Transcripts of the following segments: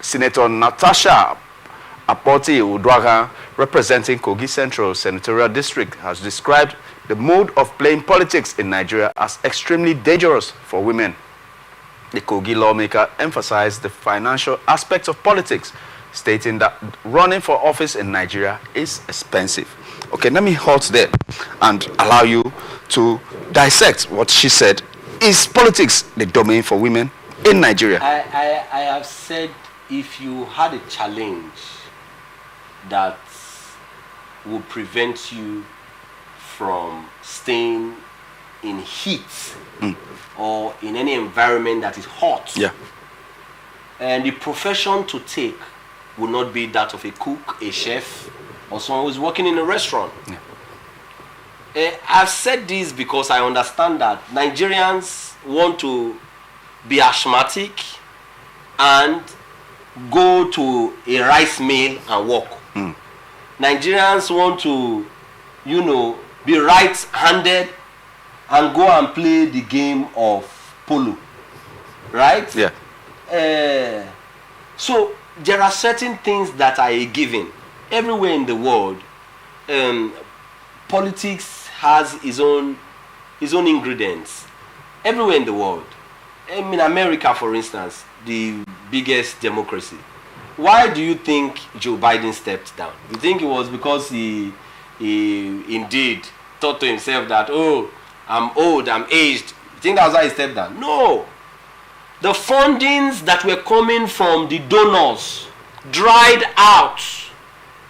Senator Natasha Akpotive, representing Kogi Central Senatorial District, has described the mode of playing politics in Nigeria as extremely dangerous for women. The Kogi lawmaker emphasized the financial aspects of politics, stating that running for office in Nigeria is expensive. Okay, let me halt there and allow you to dissect what she said. Is politics the domain for women in Nigeria? I have said, if you had a challenge that would prevent you from staying in heat or in any environment that is hot, and the profession to take would not be that of a cook, a chef, or someone who's working in a restaurant. I've said this because I understand that Nigerians want to be asthmatic and go to a rice mill and work. Nigerians want to, be right-handed and go and play the game of polo. Right? So there are certain things that are a given. Everywhere in the world, politics has its own ingredients. Everywhere in the world. In America, for instance, the biggest democracy. Why do you think Joe Biden stepped down? You think it was because he indeed thought to himself that, oh, I'm old, I'm aged. You think that's why he stepped down? No. The fundings that were coming from the donors dried out.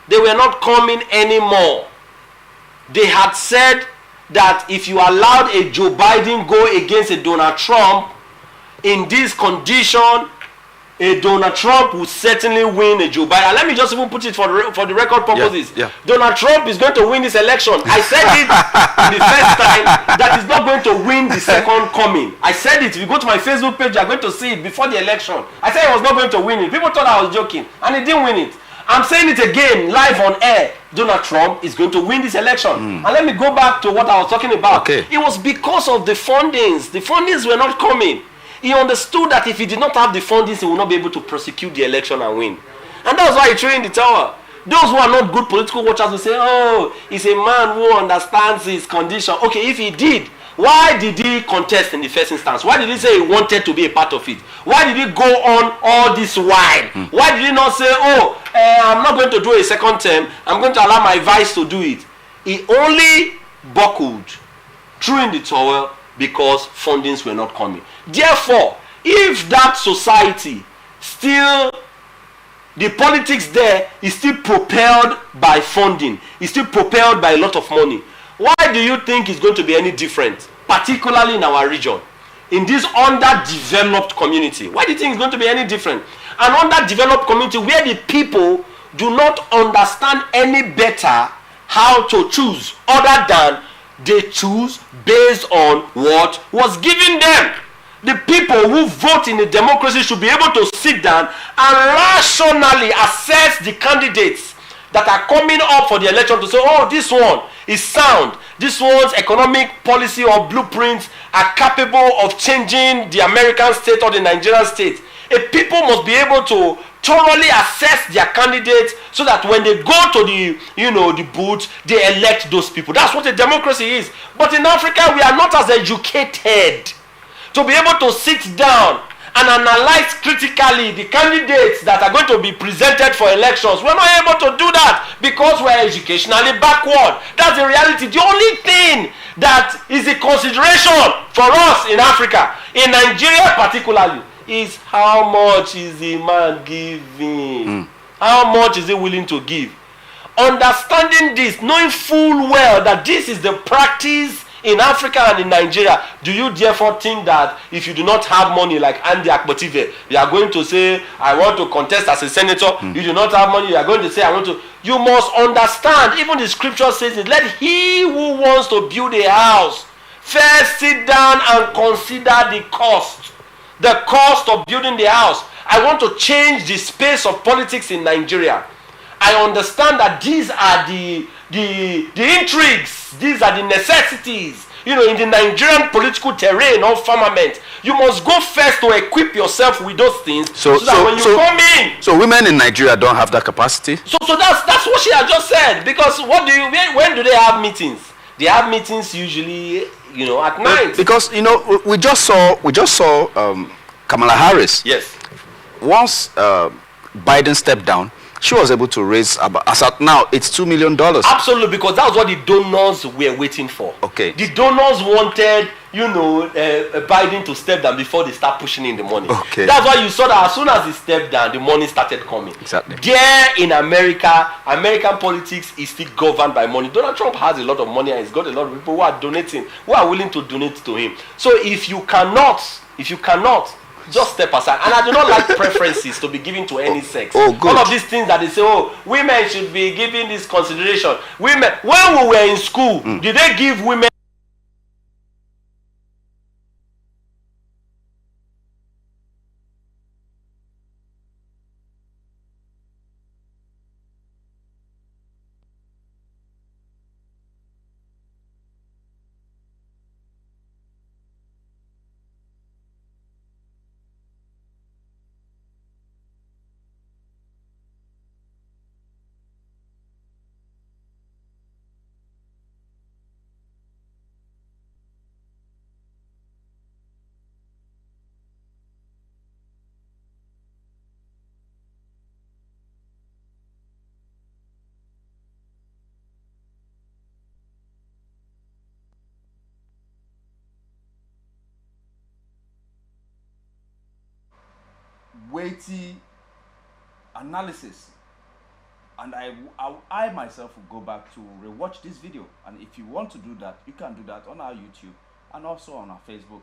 They were not coming anymore. They had said that if you allowed a Joe Biden go against a Donald Trump, in this condition, a Donald Trump will certainly win a Joe Biden. And let me just even put it for the record purposes. Donald Trump is going to win this election. I said it the first time that he's not going to win the second coming. I said it. If you go to my Facebook page, you're going to see it before the election. I said he was not going to win it. People thought I was joking, and he didn't win it. I'm saying it again, live on air. Donald Trump is going to win this election. And let me go back to what I was talking about. It was because of the fundings. The fundings were not coming. He understood that if he did not have the fundings, he would not be able to prosecute the election and win. And that's why he threw in the tower. Those who are not good political watchers will say, oh, he's a man who understands his condition. Okay, if he did, why did he contest in the first instance? Why did he say he wanted to be a part of it? Why did he go on all this while? Why did he not say, oh, I'm not going to do a second term, I'm going to allow my vice to do it? He only buckled, threw in the towel, because fundings were not coming. Therefore, if that society still, the politics there is still propelled by funding, is still propelled by a lot of money, why do you think it's going to be any different, particularly in our region, in this underdeveloped community? Why do you think it's going to be any different? An underdeveloped community where the people do not understand any better how to choose other than they choose based on what was given them. The people who vote in a democracy should be able to sit down and rationally assess the candidates that are coming up for the election to say, oh, this one is sound. This one's economic policy or blueprints are capable of changing the American state or the Nigerian state. People must be able to thoroughly assess their candidates so that when they go to the booth, they elect those people. That's what a democracy is. But in Africa, we are not as educated to be able to sit down and analyze critically the candidates that are going to be presented for elections. We're not able to do that because we're educationally backward. That's the reality. The only thing that is a consideration for us in Africa, in Nigeria particularly, is how much is the man giving? How much is he willing to give? Understanding this, knowing full well that this is the practice in Africa and in Nigeria, do you therefore think that if you do not have money like Andy Akpotive, you are going to say, I want to contest as a senator? You do not have money, you are going to say, I want to. You must understand, even the scripture says it, let he who wants to build a house first sit down and consider the cost. The cost of building the house. I want to change the space of politics in Nigeria. I understand that these are the intrigues, these are the necessities you know, in the Nigerian political terrain or firmament, you must go first to equip yourself with those things so that when you come in. So women in Nigeria don't have that capacity? So that's what she had just said. Because when do they have meetings? They have meetings usually, you know, at night. Because, you know, we just saw Kamala Harris. Yes. Once Biden stepped down, she was able to raise, as at now, it's $2 million. Absolutely, because that was what the donors were waiting for. Okay. The donors wanted, you know, Biden to step down before they start pushing in the money. Okay. That's why you saw that as soon as he stepped down, the money started coming. Exactly. There in America, American politics is still governed by money. Donald Trump has a lot of money and he's got a lot of people who are donating, who are willing to donate to him. So if you cannot, just step aside. And I do not like preferences to be given to any sex. Oh, good. All of these things that they say, oh, women should be given this consideration. Women, when we were in school, did they give women weighty analysis, and I myself will go back to rewatch this video, and if you want to do that, you can do that on our YouTube and also on our Facebook.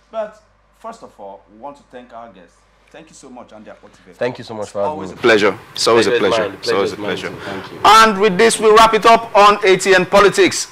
But first of all, we want to thank our guests. Thank you so much, Andy Akpotive. Thank you so much for having me. Always a pleasure. It's always a pleasure. It's always a pleasure. And with this, we wrap it up on ATN Politics.